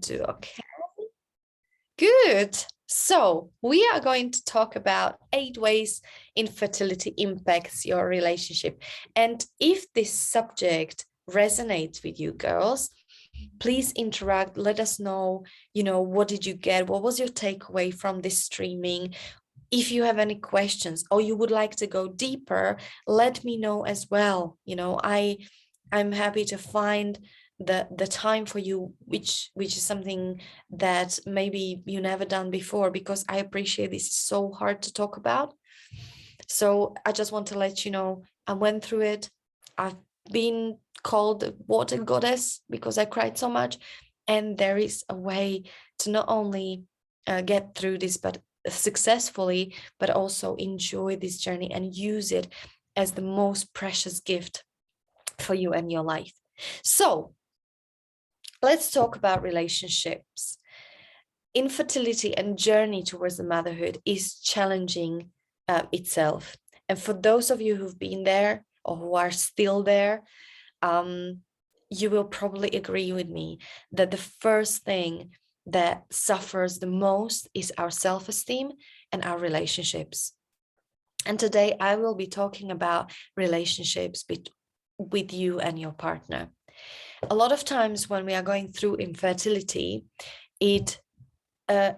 do. Okay, good. So we are going to talk about 8 ways infertility impacts your relationship. And if this subject resonates with you girls, please interact. Let us know, what did you get? What was your takeaway from this streaming? If you have any questions or you would like to go deeper, let me know as well. I'm happy to find the time for you, which is something that maybe you never done before, because I appreciate this is so hard to talk about. So I just want to let you know I went through it. I've been called the water goddess because I cried so much, and there is a way to not only get through this but successfully, but also enjoy this journey and use it as the most precious gift for you and your life. So let's talk about relationships. Infertility and journey towards the motherhood is challenging itself. And for those of you who've been there or who are still there, you will probably agree with me that the first thing that suffers the most is our self-esteem and our relationships. And today I will be talking about relationships with you and your partner. A lot of times when we are going through infertility, it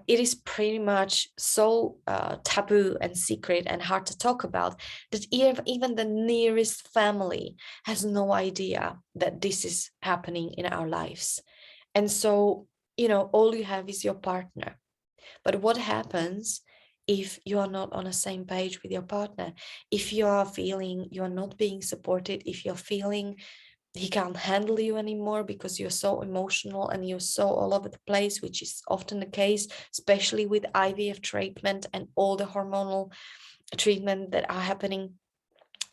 is pretty much so taboo and secret and hard to talk about that even the nearest family has no idea that this is happening in our lives. And so, all you have is your partner. But what happens if you are not on the same page with your partner? If you are feeling you are not being supported, if you're feeling he can't handle you anymore because you're so emotional and you're so all over the place, which is often the case, especially with IVF treatment and all the hormonal treatment that are happening.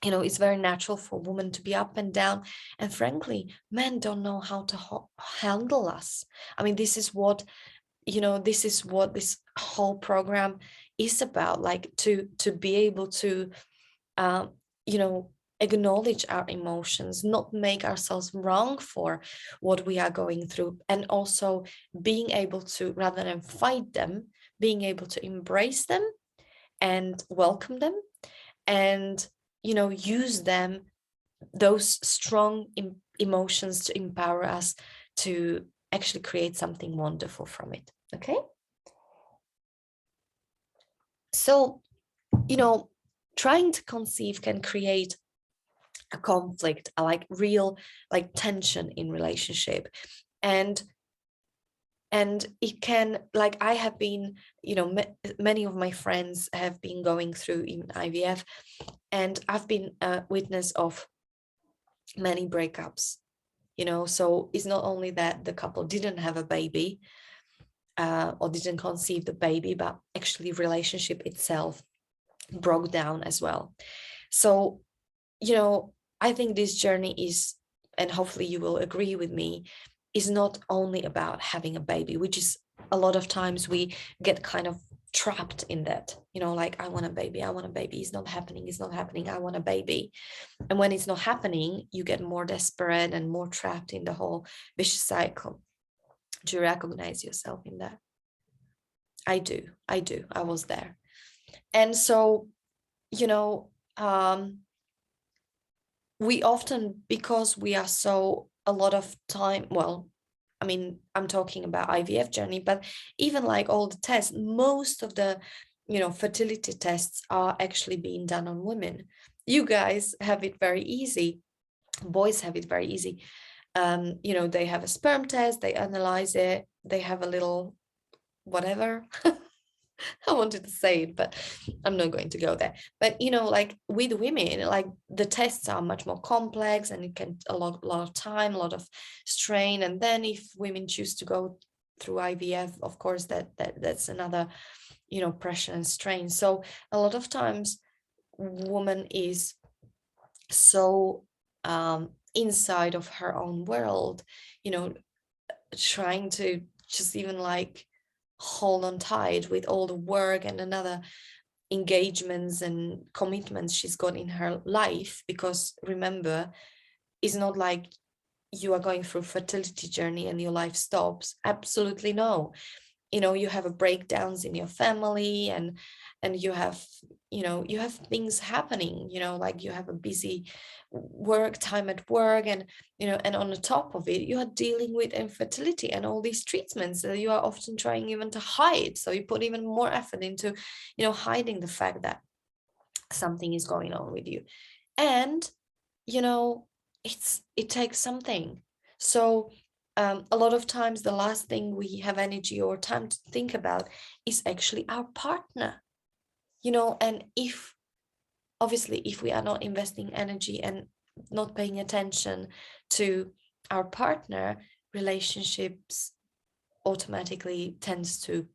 It's very natural for women to be up and down. And frankly, men don't know how to handle us. I mean, this is what this whole program is about, like to be able to, acknowledge our emotions, not make ourselves wrong for what we are going through, and also being able to, rather than fight them, being able to embrace them and welcome them and, use them, those strong emotions, to empower us to actually create something wonderful from it. Okay. So, trying to conceive can create a conflict, like real, like tension in relationship. And it can, like, I have been, many of my friends have been going through even IVF, and I've been a witness of many breakups, so it's not only that the couple didn't have a baby or didn't conceive the baby, but actually relationship itself broke down as well. So, I think this journey is, and hopefully you will agree with me, is not only about having a baby, which is a lot of times we get kind of trapped in that, like, I want a baby, it's not happening, I want a baby. And when it's not happening, you get more desperate and more trapped in the whole vicious cycle. Do you recognize yourself in that? I do. I was there. And so, we often, because we are so a lot of time, well, I mean, I'm talking about IVF journey, but even like all the tests, most of the, fertility tests are actually being done on women. You guys have it very easy. Boys have it very easy. They have a sperm test, they analyze it, they have a little whatever. I wanted to say it, but I'm not going to go there. But, like with women, like the tests are much more complex, and it can a lot of time, a lot of strain. And then if women choose to go through IVF, of course, that's another, pressure and strain. So a lot of times woman is so inside of her own world, trying to just even like hold on tight with all the work and another engagements and commitments she's got in her life. Because remember, it's not like you are going through fertility journey and your life stops. Absolutely no. You have a breakdowns in your family, and you have, you have things happening, like you have a busy work time at work, and and on the top of it, you are dealing with infertility and all these treatments that you are often trying even to hide. So you put even more effort into, hiding the fact that something is going on with you. And it takes something. So a lot of times the last thing we have energy or time to think about is actually our partner. And if obviously if we are not investing energy and not paying attention to our partner, relationships automatically tends to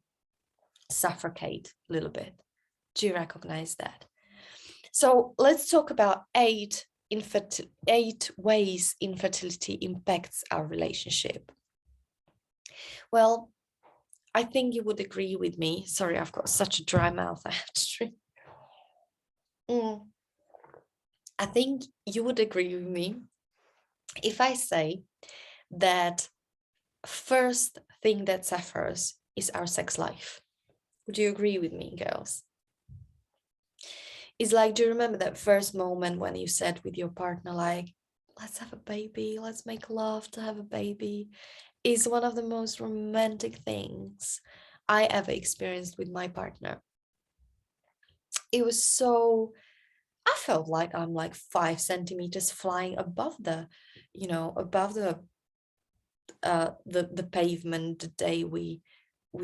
suffocate a little bit. Do you recognize that? So let's talk about 8 ways infertility impacts our relationship. Well, I think you would agree with me. Sorry, I've got such a dry mouth. I have to drink. I think you would agree with me if I say that first thing that suffers is our sex life. Would you agree with me, girls? It's like, do you remember that first moment when you said with your partner, like, let's have a baby, let's make love to have a baby, is one of the most romantic things I ever experienced with my partner. It was so, I felt like I'm like 5 centimeters flying above the, above the pavement the day we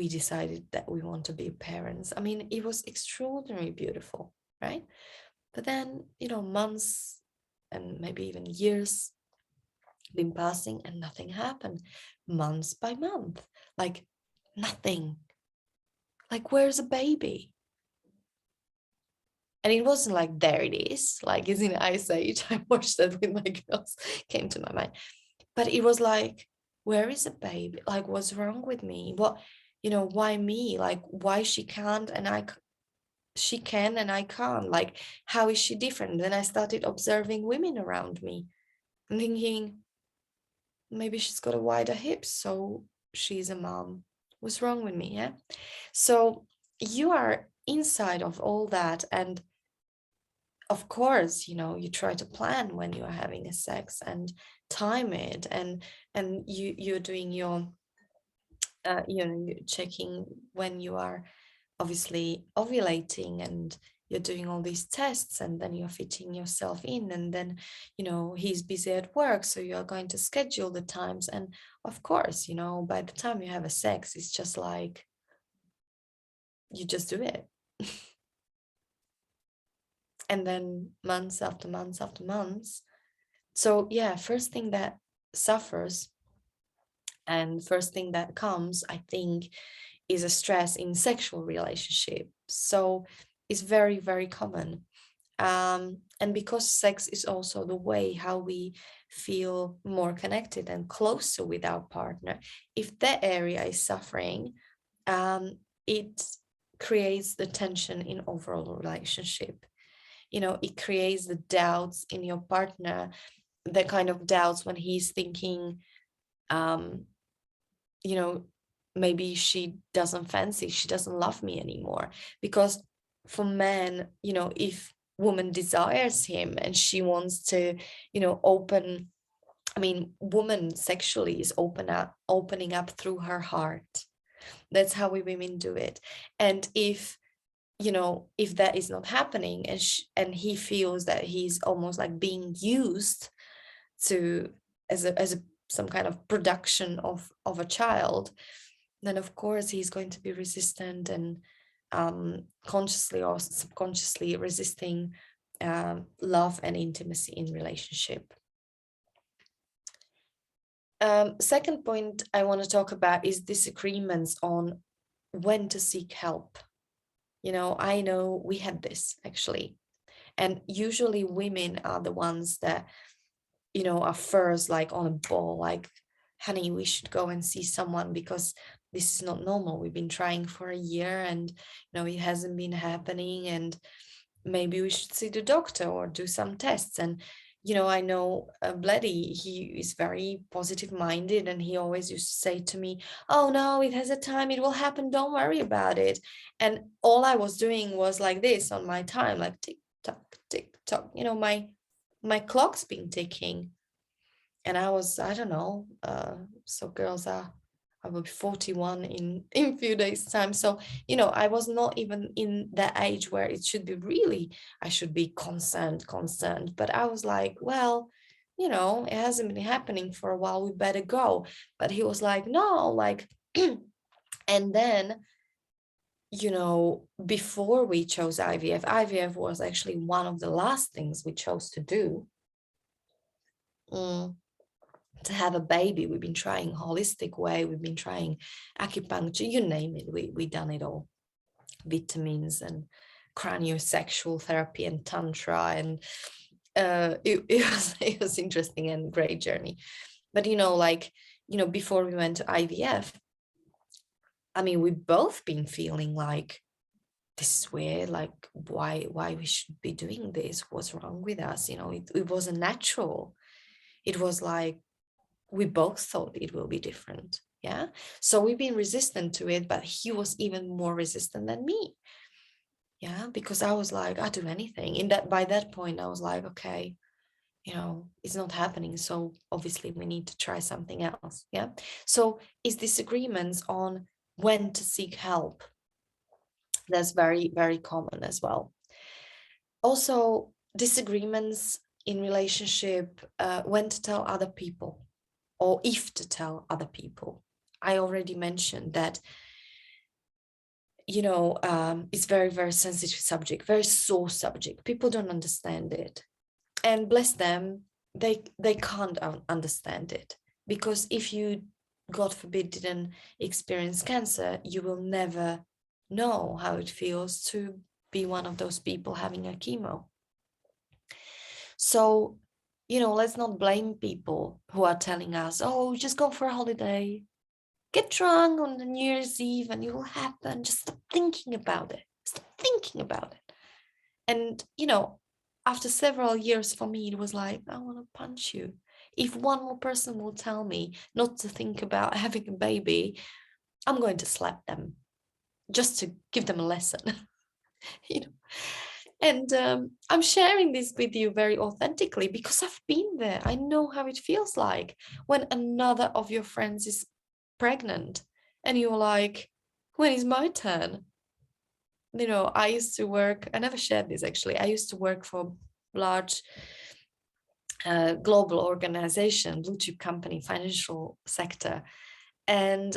decided that we want to be parents. I mean, it was extraordinarily beautiful, right? But then, months and maybe even years been passing and nothing happened. Months by month, like nothing. Like, where's a baby? And it wasn't like, there it is, like it's in Ice Age. I watched that with my girls, came to my mind. But it was like, where is a baby? Like, what's wrong with me? What, why me? Like, why she can't and she can and I can't? Like, how is she different? Then I started observing women around me and thinking, maybe she's got a wider hips, so she's a mom. What's wrong with me? Yeah. So you are inside of all that, and of course, you try to plan when you are having a sex and time it, and you're doing your you're checking when you are obviously ovulating, and you're doing all these tests, and then you're fitting yourself in, and then he's busy at work, so you're going to schedule the times, and of course, by the time you have a sex, it's just like you just do it. And then months after months after months. So yeah, first thing that suffers and first thing that comes, I think, is a stress in sexual relationships. So it's very, very common. And because sex is also the way how we feel more connected and closer with our partner, if that area is suffering, it creates the tension in overall relationship. It creates the doubts in your partner, the kind of doubts when he's thinking, um, maybe she doesn't love me anymore. Because for men, if woman desires him and she wants to, woman sexually is opening up through her heart. That's how we women do it. And if that is not happening, and he feels that he's almost like being used to as a some kind of production of a child, then of course he's going to be resistant and consciously or subconsciously resisting love and intimacy in relationship. Second point I want to talk about is disagreements on when to seek help. I know we had this actually, and usually women are the ones that are first like on a ball, like, honey, we should go and see someone because this is not normal. We've been trying for a year and it hasn't been happening, and maybe we should see the doctor or do some tests. And I know Bloody, he is very positive minded, and he always used to say to me, oh no, it has a time, it will happen, don't worry about it. And all I was doing was like this on my time, like tick tock, my clock's been ticking. And I don't know, so girls are, I will be 41 in few days time. So, I was not even in that age where it should be really, I should be concerned. But I was like, well, it hasn't been happening for a while, we better go. But he was like, no, like, and then, before we chose IVF was actually one of the last things we chose to do. To have a baby. We've been trying holistic way, we've been trying acupuncture, you name it, we done it all. Vitamins and craniosexual therapy and tantra, and it was interesting and great journey. But before we went to IVF, I mean, we both been feeling like this is weird, like why we should be doing this, what's wrong with us, it wasn't natural. It was like we both thought it will be different. Yeah. So we've been resistant to it, but he was even more resistant than me. Yeah. Because I was like, I'd do anything. By that point, I was like, okay, it's not happening. So obviously we need to try something else. Yeah. So is disagreements on when to seek help. That's very, very common as well. Also, disagreements in relationship, when to tell other people, or if to tell other people. I already mentioned that, it's very, very sensitive subject, very sore subject. People don't understand it. And bless them, they can't understand it. Because if you, God forbid, didn't experience cancer, you will never know how it feels to be one of those people having a chemo. So, let's not blame people who are telling us, oh, just go for a holiday, get drunk on the New Year's Eve and it will happen. Just stop thinking about it. Stop thinking about it. And, after several years for me, it was like, I want to punch you. If one more person will tell me not to think about having a baby, I'm going to slap them just to give them a lesson. you know. And I'm sharing this with you very authentically because I've been there. I know how it feels like when another of your friends is pregnant and you're like, when is my turn? I used to work, I never shared this actually. I used to work for large global organization, blue chip company, financial sector. And,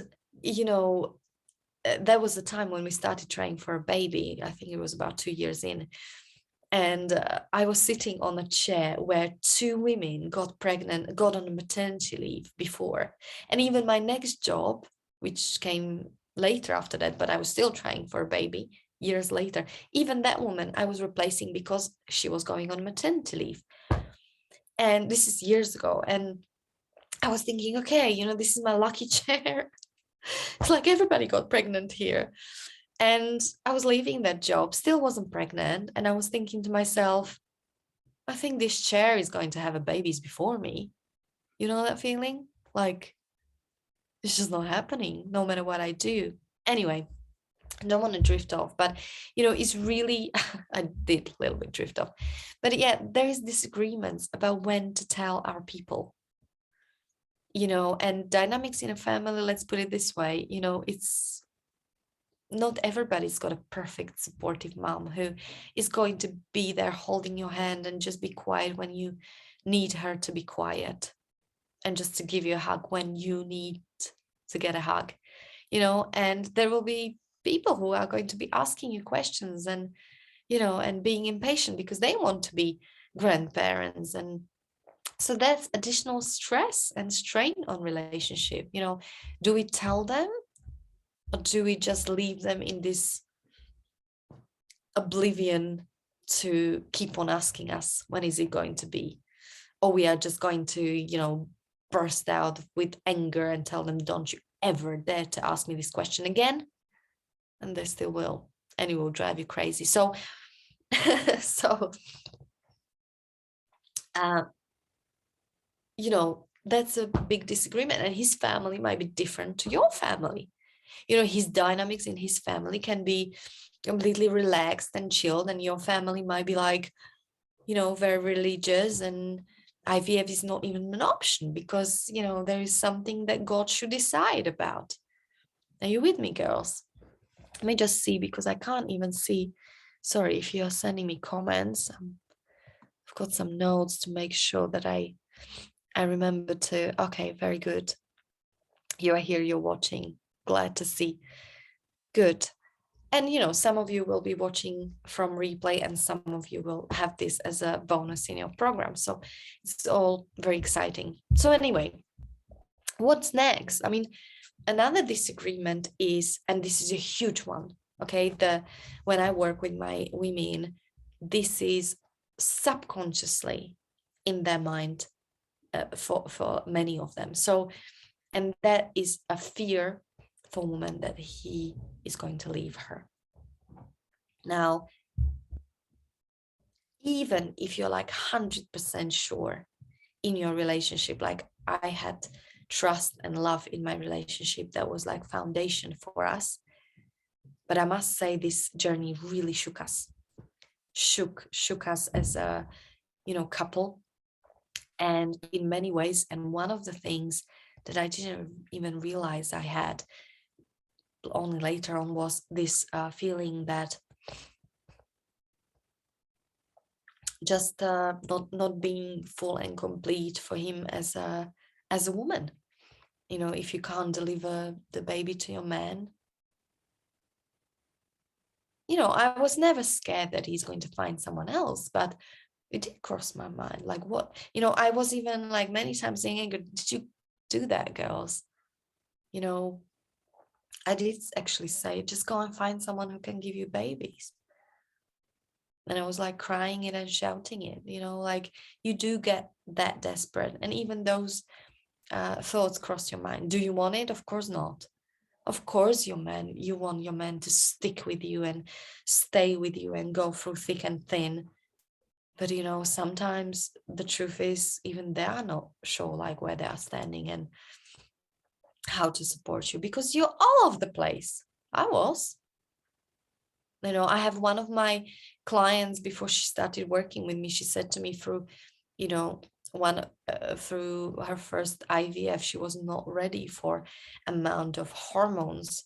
there was a time when we started trying for a baby. I think it was about 2 years in. And I was sitting on a chair where 2 women got pregnant, got on a maternity leave before. And even my next job, which came later after that, but I was still trying for a baby years later, even that woman I was replacing because she was going on maternity leave. And this is years ago. And I was thinking, okay, this is my lucky chair. It's like everybody got pregnant here. And I was leaving that job, still wasn't pregnant. And I was thinking to myself, I think this chair is going to have a babies before me. You know that feeling? Like, it's just not happening, no matter what I do. Anyway, I don't want to drift off, but, it's really, I did a little bit drift off. But yeah, there is disagreements about when to tell our people. And dynamics in a family, let's put it this way, it's not everybody's got a perfect supportive mom who is going to be there holding your hand and just be quiet when you need her to be quiet, and just to give you a hug when you need to get a hug, and there will be people who are going to be asking you questions and, and being impatient because they want to be grandparents. And so that's additional stress and strain on relationship. Do we tell them, or do we just leave them in this oblivion to keep on asking us, when is it going to be? Or we are just going to, burst out with anger and tell them, don't you ever dare to ask me this question again. And they still will, and it will drive you crazy. So, so uh, you know, that's a big disagreement, and his family might be different to your family. You know, his dynamics in his family can be completely relaxed and chilled, and your family might be like, you know, very religious, and IVF is not even an option because, you know, there is something that God should decide about. Are you with me, girls? Let me just see, because I can't even see. Sorry if you're sending me comments. I've got some notes to make sure that I remember to. Okay, very good. You are here, you're watching. Glad to see. Good. And, you know, some of you will be watching from replay, and some of you will have this as a bonus in your program. So it's all very exciting. So anyway, what's next? I mean, another disagreement is, and this is a huge one, okay, when I work with my women, this is subconsciously in their mind, for many of them. So, and that is a fear for a woman that he is going to leave her. Now, even if you're like 100% sure in your relationship, like I had trust and love in my relationship, that was like foundation for us. But I must say, this journey really shook us as a, you know, couple, and in many ways. And one of the things that I didn't even realize I had only later on was this feeling that just not being full and complete for him as a woman. You know, if you can't deliver the baby to your man, you know, I was never scared that he's going to find someone else, but it did cross my mind. Like, what, you know, I was even like many times saying, did you do that, girls? You know, I did actually say, just go and find someone who can give you babies. And I was like crying it and shouting it, you know, like you do get that desperate. And even those thoughts cross your mind. Do you want it? Of course not. Of course, you want your man to stick with you and stay with you and go through thick and thin. But, you know, sometimes the truth is, even they are not sure like where they are standing and how to support you, because you're all over the place. I was. You know, I have one of my clients, before she started working with me, she said to me, through, you know, through her first IVF, she was not ready for amount of hormones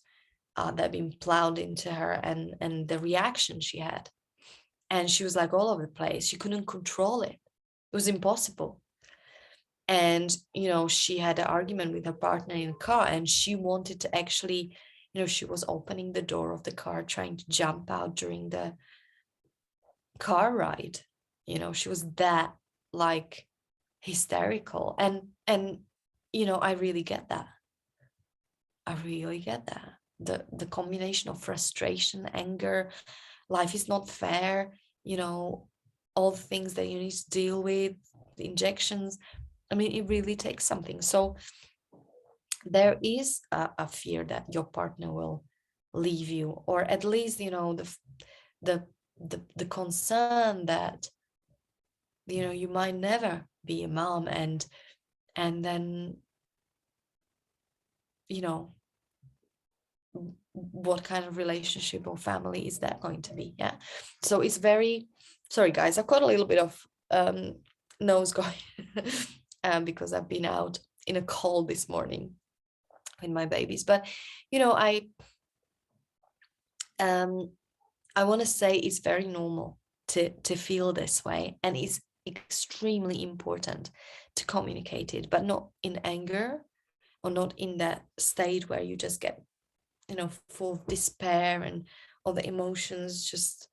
that been plowed into her, and the reaction she had. And she was like all over the place. She couldn't control it. It was impossible. And, you know, she had an argument with her partner in the car, and she wanted to actually, you know, she was opening the door of the car, trying to jump out during the car ride. You know, she was that like hysterical. And you know, I really get that. I really get that. The combination of frustration, anger, life is not fair, you know, all the things that you need to deal with, the injections. I mean, it really takes something. So there is a fear that your partner will leave you, or at least, you know, the the concern that, you know, you might never be a mom, and then, you know, what kind of relationship or family is that going to be? Yeah. So it's very, sorry guys, I've got a little bit of nose going because I've been out in a cold this morning with my babies. But, you know, I want to say it's very normal to feel this way, and it's extremely important to communicate it, but not in anger, or not in that state where you just get, you know, full of despair and all the emotions just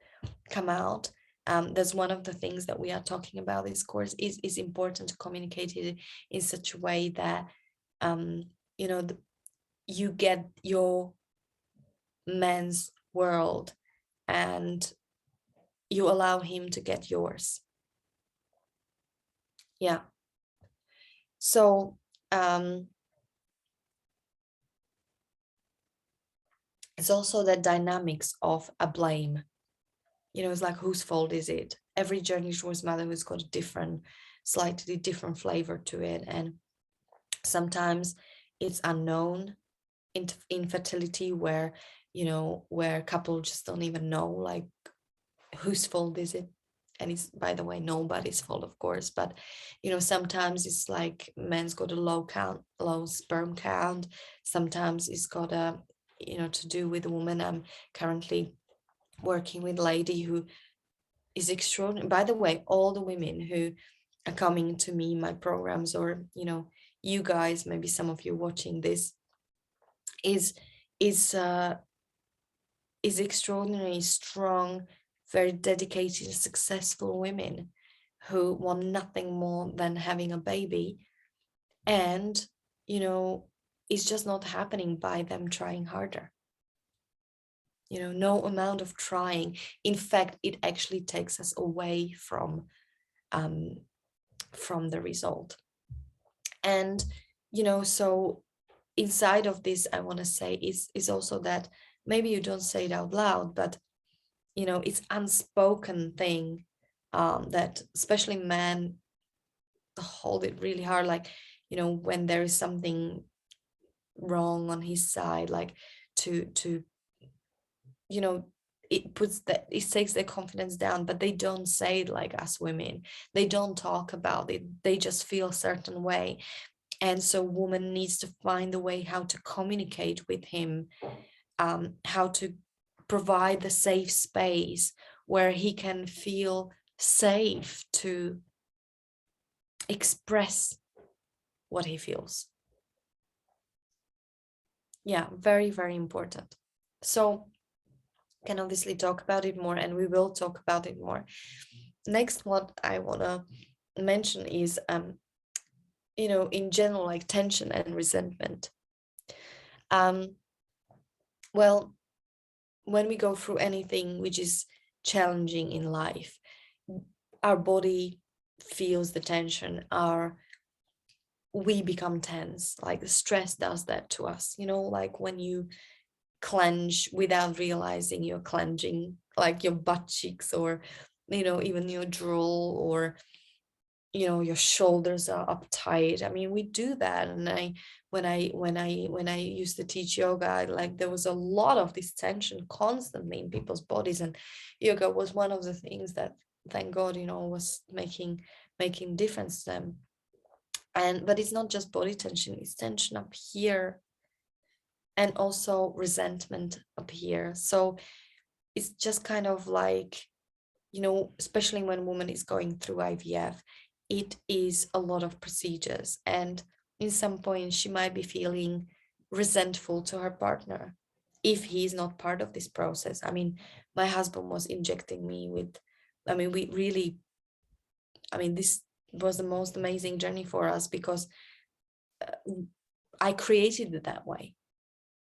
come out. That's one of the things that we are talking about this course, is important to communicate it in such a way that, you know, you get your man's world, and you allow him to get yours. Yeah. So it's also the dynamics of a blame. You know, it's like, whose fault is it? Every journey towards motherhood has got a different slightly different flavor to it. And sometimes it's unknown infertility, where where couples just don't even know, like, whose fault is it. And it's, by the way, nobody's fault, of course, but sometimes it's like men's got a low sperm count. Sometimes it's got a to do with a woman. I'm currently working with a lady who is extraordinary. By the way, all the women who are coming to me, my programs, or you guys, maybe some of you watching this, is is uh is extraordinary, strong, very dedicated, successful women who want nothing more than having a baby. And it's just not happening by them trying harder. No amount of trying. In fact, it actually takes us away um, from the result. And so inside of this, I want to say is also that maybe you don't say it out loud, but it's unspoken thing, that especially men hold it really hard, like when there is something wrong on his side, like to you know it takes their confidence down, but they don't say it like us women. They don't talk about it, they just feel a certain way. And so woman needs to find a way how to communicate with him, how to provide the safe space where he can feel safe to express what he feels. Yeah, very, very important. So can obviously talk about it more, and we will talk about it more. Next, what I want to mention is in general, like tension and resentment. Well, when we go through anything which is challenging in life, our body feels the tension, we become tense. Like the stress does that to us, like when you clench without realizing you're clenching, like your butt cheeks, or even your drool, or your shoulders are uptight. I mean, we do that. And when I used to teach yoga, like there was a lot of this tension constantly in people's bodies, and yoga was one of the things that, thank God, was making difference to them. But it's not just body tension, it's tension up here, and also resentment up here. So it's just kind of like, especially when woman is going through IVF, it is a lot of procedures. And in some point, she might be feeling resentful to her partner if he is not part of this process. I mean, my husband was injecting me with, we really, this was the most amazing journey for us, because I created it that way.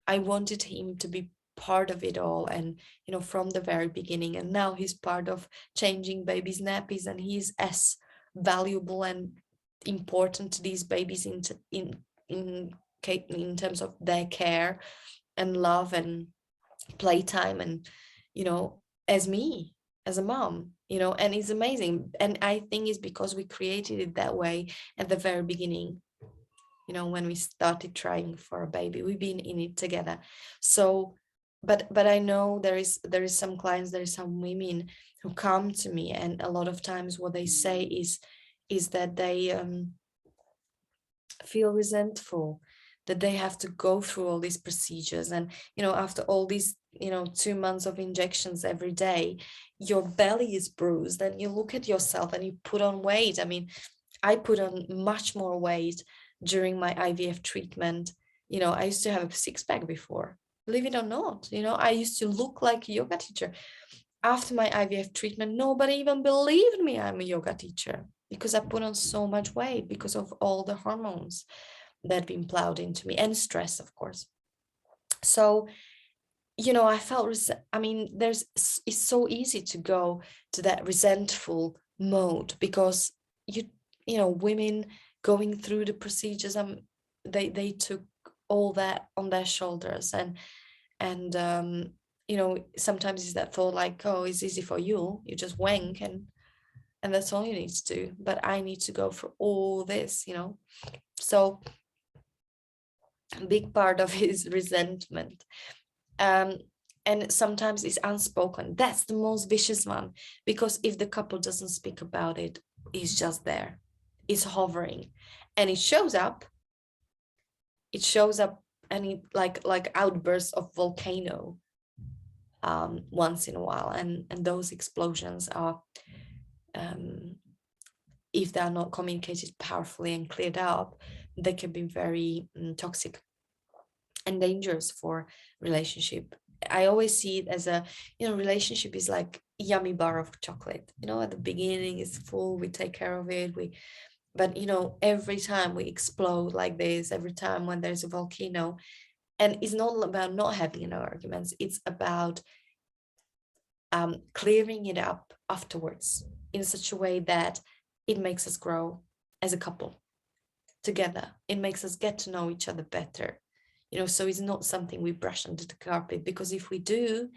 I wanted him to be part of it all, and from the very beginning. And now he's part of changing babies' nappies, and he's as valuable and important to these babies in terms of their care and love and playtime, and as me, as a mom. And it's amazing. And I think it's because we created it that way at the very beginning. When we started trying for a baby, we've been in it together. So but I know there is some clients, there is some women who come to me, and a lot of times what they say is that they feel resentful, that they have to go through all these procedures. And after all these 2 months of injections every day, your belly is bruised, and you look at yourself and you put on weight. I mean, I put on much more weight during my IVF treatment. I used to have a six-pack before, believe it or not. I used to look like a yoga teacher. After my IVF treatment, nobody even believed me I'm a yoga teacher, because I put on so much weight because of all the hormones that have been plowed into me, and stress, of course. So I felt it's so easy to go to that resentful mode, because women going through the procedures, they took all that on their shoulders. And sometimes it's that thought like, oh, it's easy for you, you just wank and and that's all you need to do, but I need to go through all this, you know. So a big part of his resentment, um and sometimes it's unspoken. That's the most vicious one, because if the couple doesn't speak about it, it's just there, it's hovering, and it shows up and it like outbursts of volcano once in a while, and those explosions are, um if they are not communicated powerfully and cleared up, they can be very toxic and dangerous for relationship. I always see it as a, relationship is like yummy bar of chocolate. At the beginning it's full, we take care of it, but every time we explode like this, every time when there's a volcano, and it's not about not having any arguments, it's about clearing it up afterwards in such a way that it makes us grow as a couple together. It makes us get to know each other better. So it's not something we brush under the carpet, because if we do,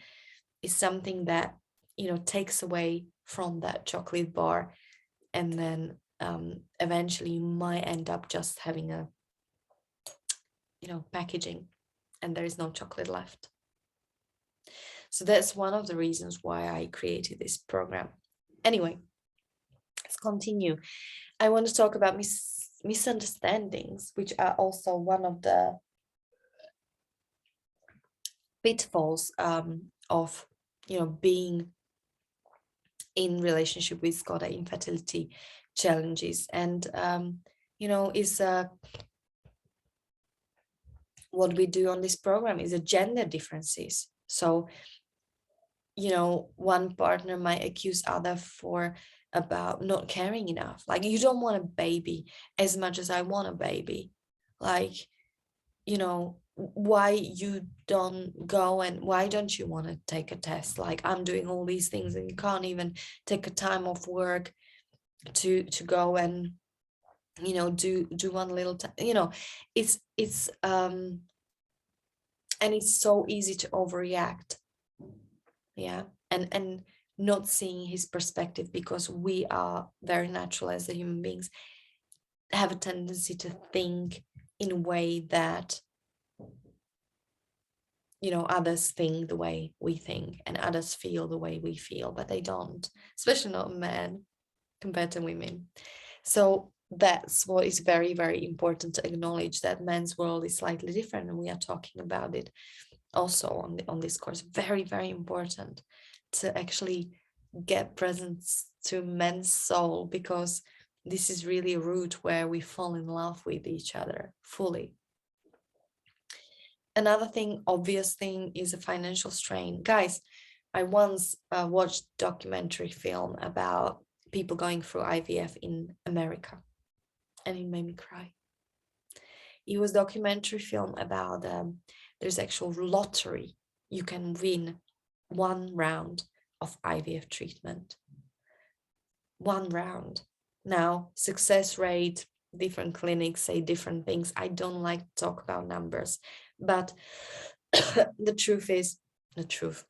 it's something that, takes away from that chocolate bar. And then eventually you might end up just having a, packaging, and there is no chocolate left. So that's one of the reasons why I created this program. Anyway, let's continue. I want to talk about misunderstandings, which are also one of the pitfalls of being in relationship with got infertility challenges. And is what we do on this program is a gender differences. So one partner might accuse other for about not caring enough, like, you don't want a baby as much as I want a baby, like, why you don't go, and why don't you want to take a test, like, I'm doing all these things and you can't even take a time off work to go and do one little it's and it's so easy to overreact. Yeah. And not seeing his perspective, because we are very natural as the human beings, have a tendency to think in a way that others think the way we think, and others feel the way we feel, but they don't, especially not men compared to women. So that's what is very, very important to acknowledge, that men's world is slightly different, and we are talking about it also on this course. Very, very important to actually get presence to men's soul, because this is really a route where we fall in love with each other fully. Another thing, obvious thing, is a financial strain. Guys, I once watched a documentary film about people going through IVF in America, and it made me cry. It was a documentary film about there's actual lottery. You can win one round of IVF treatment. One round. Now, success rate, different clinics say different things. I don't like to talk about numbers, but the truth is the truth.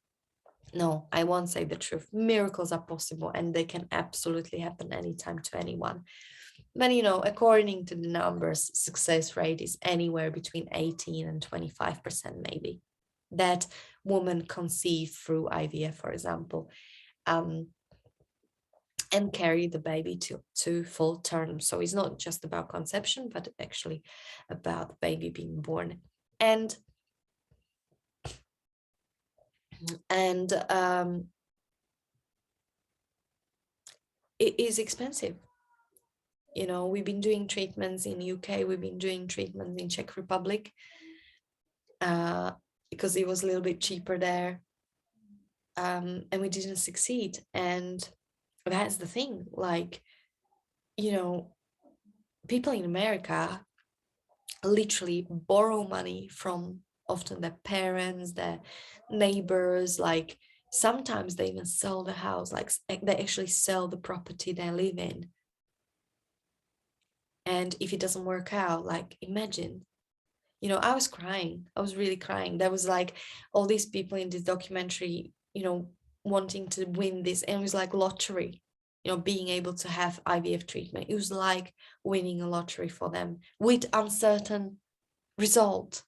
No, I won't say the truth. Miracles are possible, and they can absolutely happen anytime to anyone. But according to the numbers, success rate is anywhere between 18 and 25%, maybe, that woman conceive through IVF, for example, and carry the baby to full term. So it's not just about conception, but actually about the baby being born. And it is expensive. We've been doing treatments in UK, we've been doing treatments in Czech Republic, because it was a little bit cheaper there, and we didn't succeed. And that's the thing, like, people in America literally borrow money from often their parents, their neighbors, like sometimes they even sell the house, like they actually sell the property they live in. And if it doesn't work out, like, imagine, I was crying. I was really crying. There was like all these people in this documentary, wanting to win this, and it was like lottery. being able to have IVF treatment. It was like winning a lottery for them with uncertain result.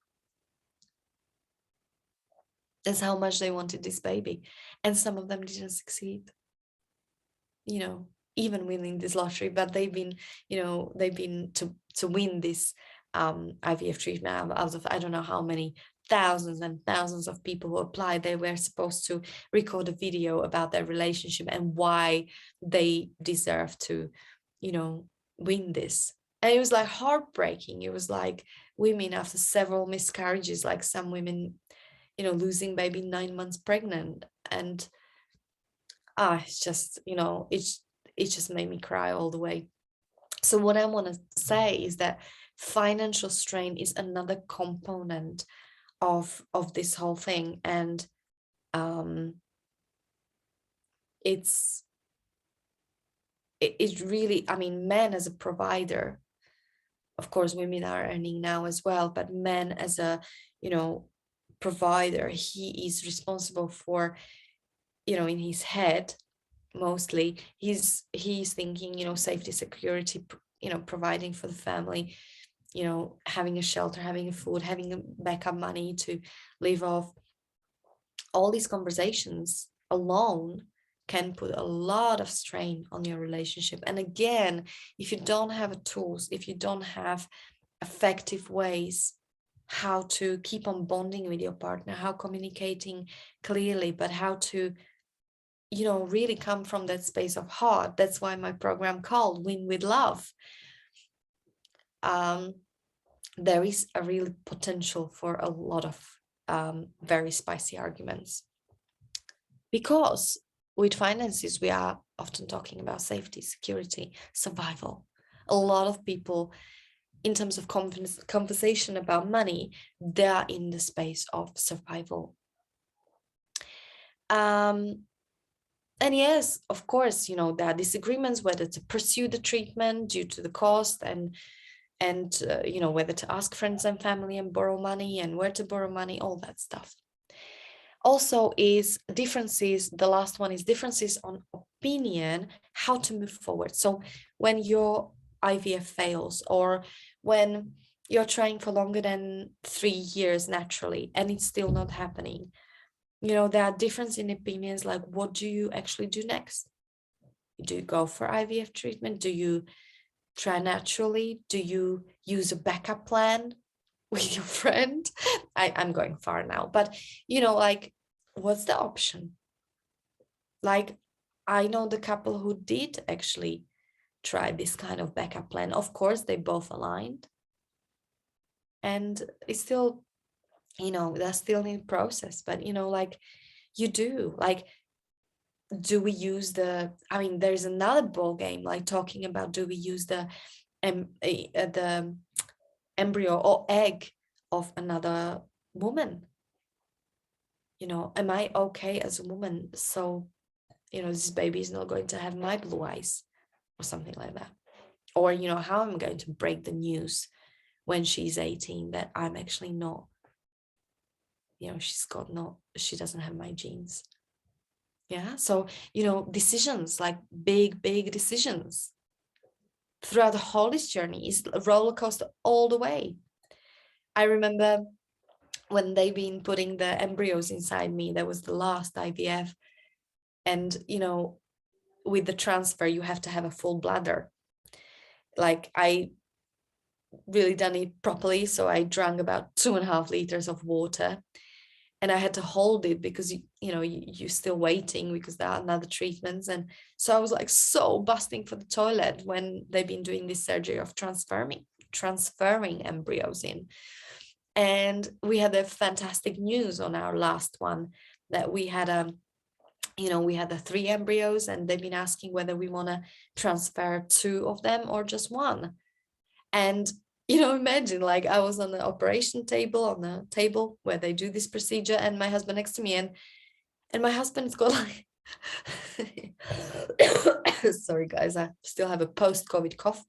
That's how much they wanted this baby. And some of them didn't succeed, even winning this lottery, but they've been to win this IVF treatment out of I don't know how many thousands and thousands of people who applied. They were supposed to record a video about their relationship and why they deserve to win this. And it was like heartbreaking. It was like women after several miscarriages, like some women losing baby 9 months pregnant. And it's just it just made me cry all the way. So what I want to say is that financial strain is another component of this whole thing. And it's really, I mean, men as a provider, of course women are earning now as well, but men as a provider, he is responsible for in his head mostly he's thinking safety, security, providing for the family, having a shelter, having a food, having a backup money to live off. All these conversations alone can put a lot of strain on your relationship. And again, if you don't have tools, if you don't have effective ways how to keep on bonding with your partner, how communicating clearly, but how to really come from that space of heart. That's why my program called Win with Love. There is a real potential for a lot of very spicy arguments, because with finances we are often talking about safety, security, survival. A lot of people, in terms of conversation about money, they are in the space of survival. And yes, of course, there are disagreements whether to pursue the treatment due to the cost and whether to ask friends and family and borrow money and where to borrow money, all that stuff. Also is differences. The last one is differences on opinion, how to move forward. So when your IVF fails, or when you're trying for longer than 3 years naturally and it's still not happening, there are differences in opinions, like what do you actually do next? Do you go for IVF treatment? Do you try naturally? Do you use a backup plan with your friend? I'm going far now, but like, what's the option? Like, I know the couple who did actually try this kind of backup plan. Of course, they both aligned, and it's still they're still in process, but like, you do, like, do we use there's another ball game, like talking about, do we use the embryo or egg of another woman? Am I okay as a woman, so this baby is not going to have my blue eyes or something like that? Or how am I going to break the news when she's 18 that I'm actually not, she doesn't have my genes? Yeah. So decisions, like big decisions throughout the whole this journey, is a roller coaster all the way. I remember when they've been putting the embryos inside me, that was the last IVF, and with the transfer you have to have a full bladder. Like, I really done it properly, so I drank about 2.5 liters of water, and I had to hold it because you're still waiting because there are another treatments. And so I was like so busting for the toilet when they've been doing this surgery of transferring embryos in. And we had a fantastic news on our last one, that we had we had the 3 embryos, and they've been asking whether we want to transfer 2 of them or just 1. And imagine, like, I was on the operation table, on the table where they do this procedure, and my husband next to me, and my husband's got like sorry guys, I still have a post-COVID cough.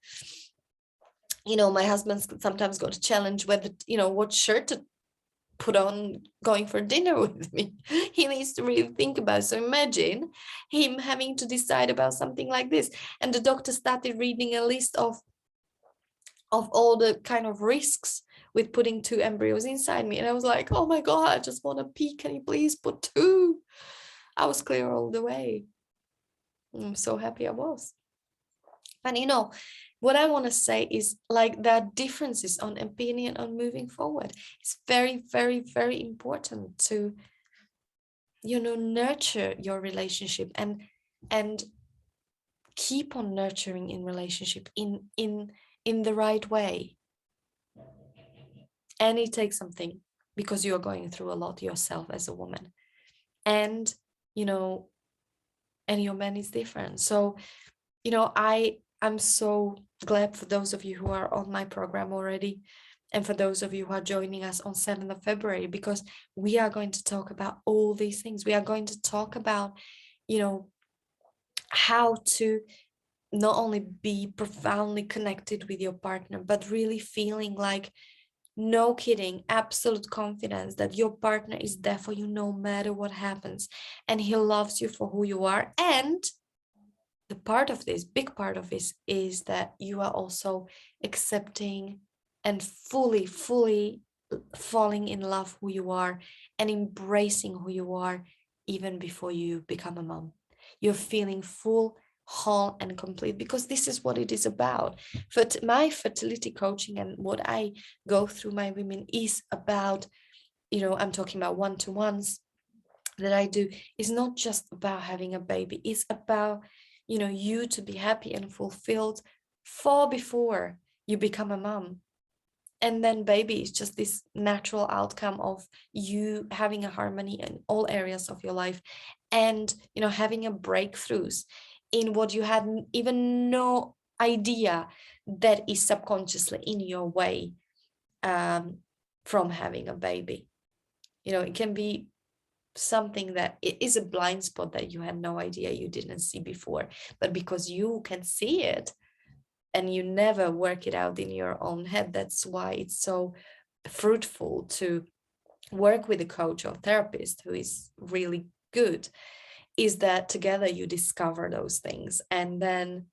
My husband's sometimes got a challenge whether what shirt put on going for dinner with me. He needs to really think about it. So imagine him having to decide about something like this. And the doctor started reading a list of all the kind of risks with putting 2 embryos inside me. And I was like, oh my God, I just want to pee. Can you please put 2? I was clear all the way. I'm so happy I was. And what I want to say is, like, that differences on opinion on moving forward. It's very, very, very important to, nurture your relationship and keep on nurturing in relationship in the right way. And it takes something, because you're going through a lot yourself as a woman. And, and your man is different. So, I'm so glad for those of you who are on my program already, and for those of you who are joining us on 7th of February, because we are going to talk about all these things. We are going to talk about, how to not only be profoundly connected with your partner, but really feeling like, no kidding, absolute confidence that your partner is there for you no matter what happens, and he loves you for who you are. And the big part of this is that you are also accepting and fully falling in love who you are and embracing who you are even before you become a mom. You're feeling full, whole, and complete, because this is what it is about. My fertility coaching and what I go through my women is about, I'm talking about one-to-ones that I do, is not just about having a baby. It's about, you to be happy and fulfilled far before you become a mom. And then baby is just this natural outcome of you having a harmony in all areas of your life, and having a breakthroughs in what you had even no idea that is subconsciously in your way, from having a baby. It can be something that it is a blind spot that you had no idea you didn't see before, but because you can see it and you never work it out in your own head, that's why it's so fruitful to work with a coach or therapist who is really good, is that together you discover those things, and then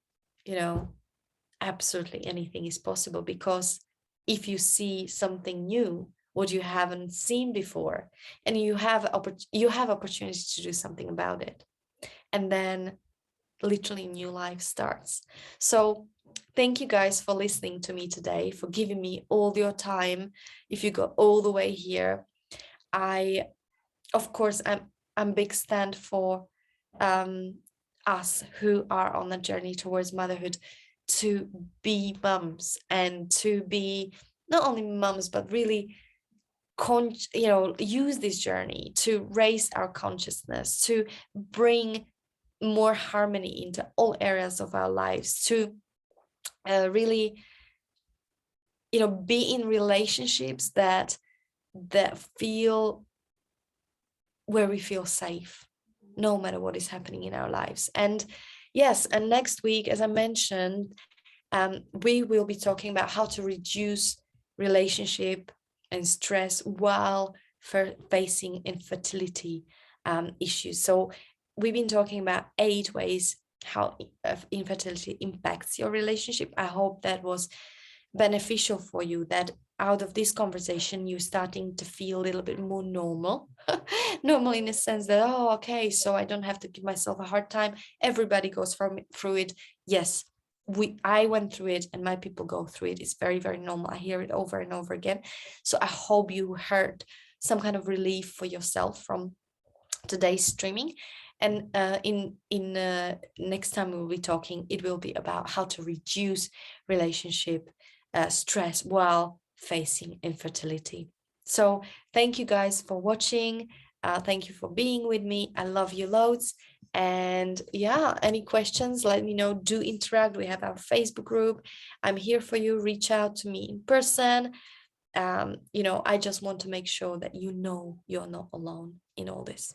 absolutely anything is possible, because if you see something new, what you haven't seen before, and you have opportunity to do something about it, and then literally new life starts. So thank you guys for listening to me today, for giving me all your time. If you got all the way here, of course I'm big stand for us who are on a journey towards motherhood to be mums, and to be not only mums but really use this journey to raise our consciousness, to bring more harmony into all areas of our lives, to really be in relationships that feel, where we feel safe no matter what is happening in our lives. And yes, and next week, as I mentioned, we will be talking about how to reduce relationship and stress while facing infertility issues. So we've been talking about 8 ways how infertility impacts your relationship. I hope that was beneficial for you, that out of this conversation you're starting to feel a little bit more normal. Normal in the sense that, oh, okay, so I don't have to give myself a hard time. Everybody goes through it. Yes, I went through it, and my people go through it. It's very, very normal. I hear it over and over again. So I hope you heard some kind of relief for yourself from today's streaming. And in next time we'll be talking, it will be about how to reduce relationship stress while facing infertility. So thank you guys for watching. Thank you for being with me. I love you loads. And yeah, any questions, let me know. Do interact. We have our Facebook group. I'm here for you. Reach out to me in person. I just want to make sure that you're not alone in all this.